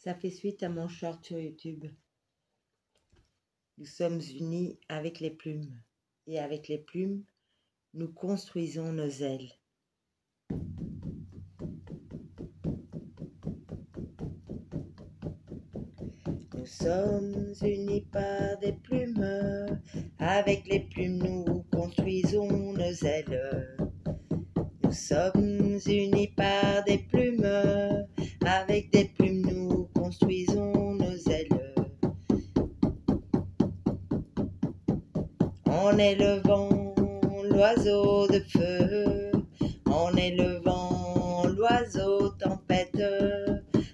Ça fait suite à mon short sur YouTube. Nous sommes unis avec les plumes. Et avec les plumes, nous construisons nos ailes. Nous sommes unis par des plumes. Avec les plumes, nous construisons nos ailes. Nous sommes unis par des plumes. Avec des plumes, nous construisons nos ailes. En élevant l'oiseau de feu, en élevant l'oiseau tempête,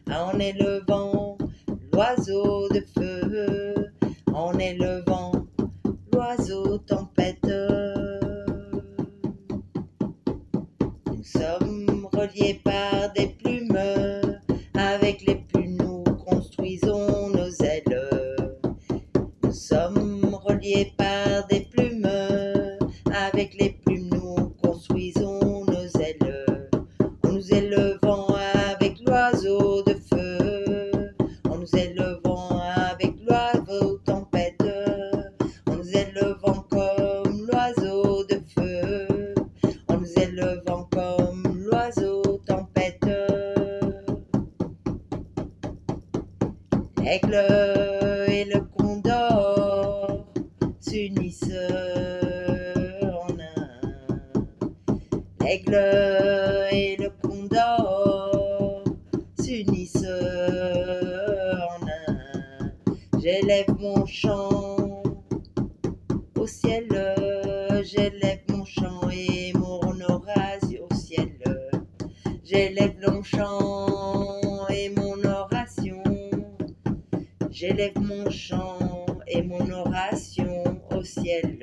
en élevant l'oiseau de feu, en élevant l'oiseau tempête. Nous sommes reliés par des plumes, avec les plumes nous construisons nos ailes. Nous sommes reliés par des plumes, avec les plumes nous construisons nos ailes. En nous élevant avec l'oiseau de feu, en nous élevant avec l'oiseau tempête, en nous élevant comme l'oiseau de feu, en nous élevant comme l'oiseau tempête. L'aigle et le condor s'unissent en un. L'aigle et le condor s'unissent en un. J'élève mon chant au ciel, j'élève mon chant et mon oration au ciel. J'élève mon chant et mon oration. J'élève mon chant et mon oration au ciel.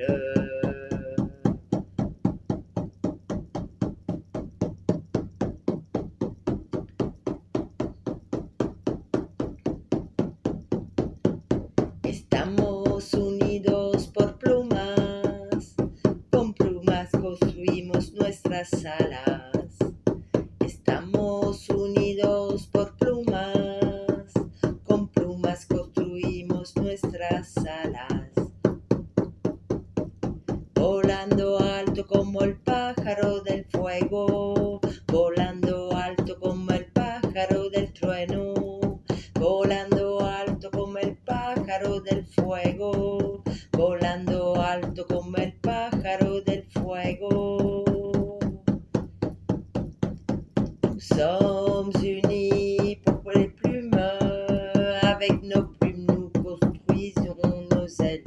Estamos unidos por plumas, con plumas construimos nuestras alas. Estamos unidos por plumas, con plumas construimos nuestras alas. Volando alto como el pájaro del fuego, volando alto como el pájaro del trueno, volando alto como el pájaro del fuego, volando alto como el pájaro del fuego. Nous sommes unis pour les plumes, avec nos plumes nous construisons nos ailes.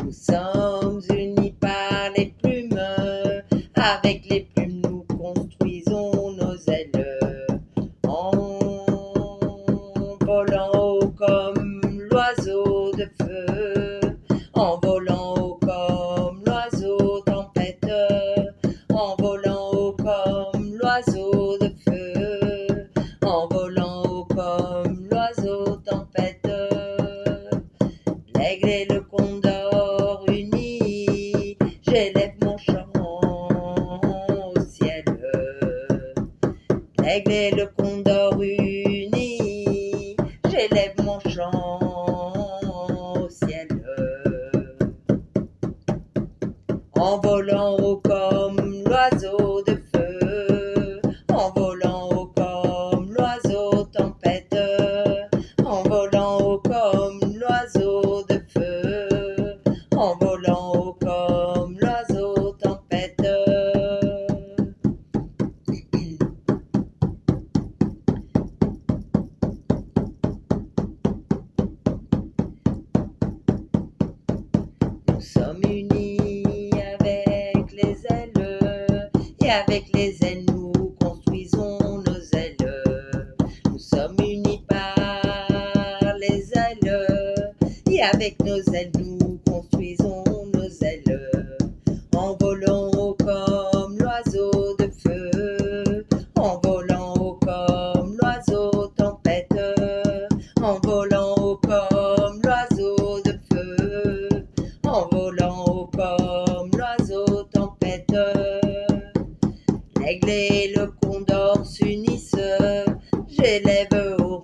Nous sommes unis par les plumes, avec les plumes nous construisons nos ailes. En volant haut comme l'oiseau de feu, en volant haut comme l'oiseau tempête, en volant haut comme l'oiseau de feu, en volant haut comme l'oiseau tempête. L'aigle et le condor unis, j'élève mon chant au ciel. L'aigle et le condor unis, j'élève mon chant au ciel. En volant haut comme l'oiseau de feu, en volant haut comme l'oiseau tempête, en volant haut comme l'oiseau de feu, en volant haut comme l'oiseau tempête. Nous sommes unis avec les ailes, et avec les ailes nous construisons nos ailes. Nous sommes unis par les ailes, et avec nos ailes nous construisons nos ailes. En volant haut comme l'oiseau de feu, en volant haut comme l'oiseau tempête, en volant haut comme l'oiseau de feu, en volant haut comme l'oiseau tempête. L'aigle et le condor s'unissent, j'élève au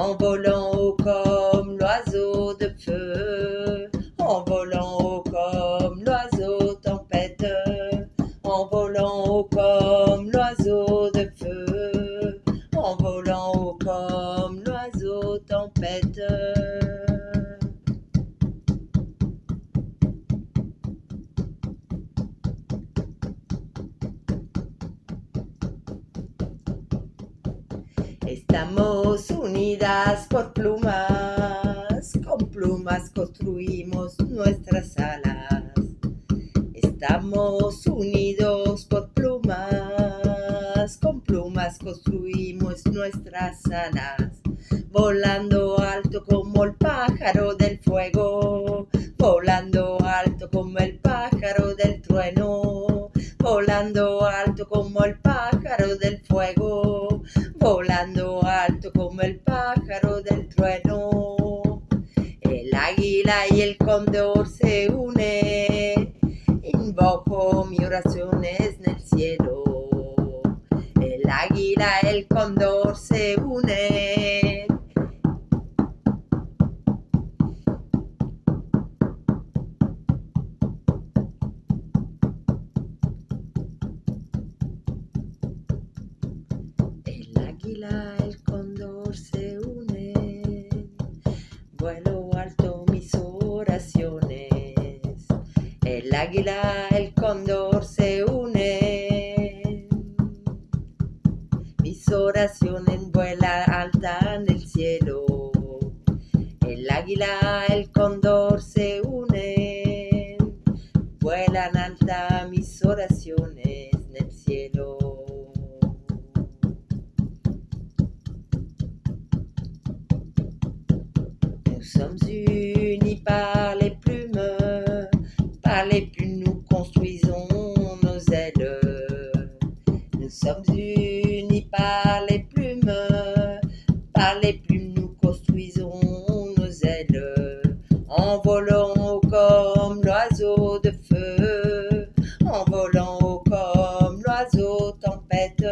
en volant haut comme l'oiseau de feu, en volant haut comme l'oiseau tempête, en volant haut comme l'oiseau de feu, en volant haut comme l'oiseau tempête. Estamos unidas por plumas, con plumas construimos nuestras alas. Estamos unidos por plumas, con plumas construimos nuestras alas. Volando alto como el pájaro del fuego, volando alto como el pájaro del trueno, volando alto como el pájaro del fuego, volando alto como el pájaro del trueno. El águila y el cóndor se unen, invoco mi oraciones en el cielo. El águila y el cóndor se unen. El águila y el cóndor se unen. Vuelo alto mis oraciones. El águila, el cóndor se unen. Mis oraciones vuelan alta en el cielo. El águila, el cóndor se unen. Vuelan alta mis oraciones en el cielo. Nous sommes unis par les plumes nous construisons nos ailes. Nous sommes unis par les plumes nous construisons nos ailes. En volant haut comme l'oiseau de feu, en volant haut comme l'oiseau tempête,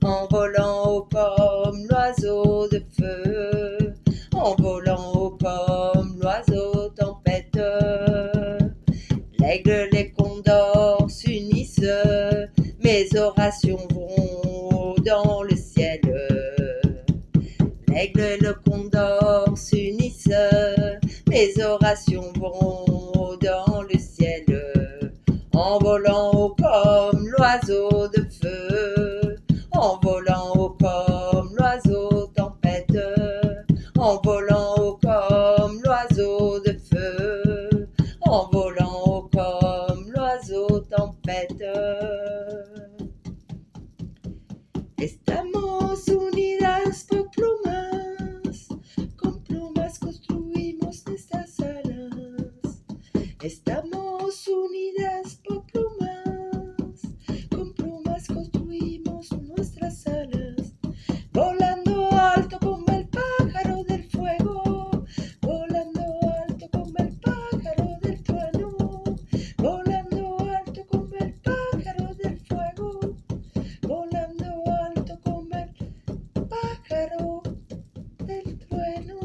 en volant haut comme l'oiseau de feu, en volant haut comme l'oiseau tempête. L'aigle, les condors s'unissent, mes orations vont dans le ciel. L'aigle et le condor s'unissent, mes orations vont dans le ciel. En volant haut comme l'oiseau de feu, en volant haut comme l'oiseau tempête, en volant haut comme l'oiseau de feu, en volant haut comme l'oiseau tempête. Estamos unidas por plumas, con plumas construimos nuestras alas. Estamos unidas por plumas, con plumas construimos nuestras alas. Volando alto como el pájaro del fuego, volando alto como el pájaro del trueno, volando alto como el pájaro del fuego, volando alto como el pájaro del trueno.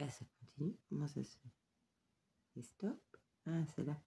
Ça continue. Comment ça se fait? Stop. Ah, c'est là.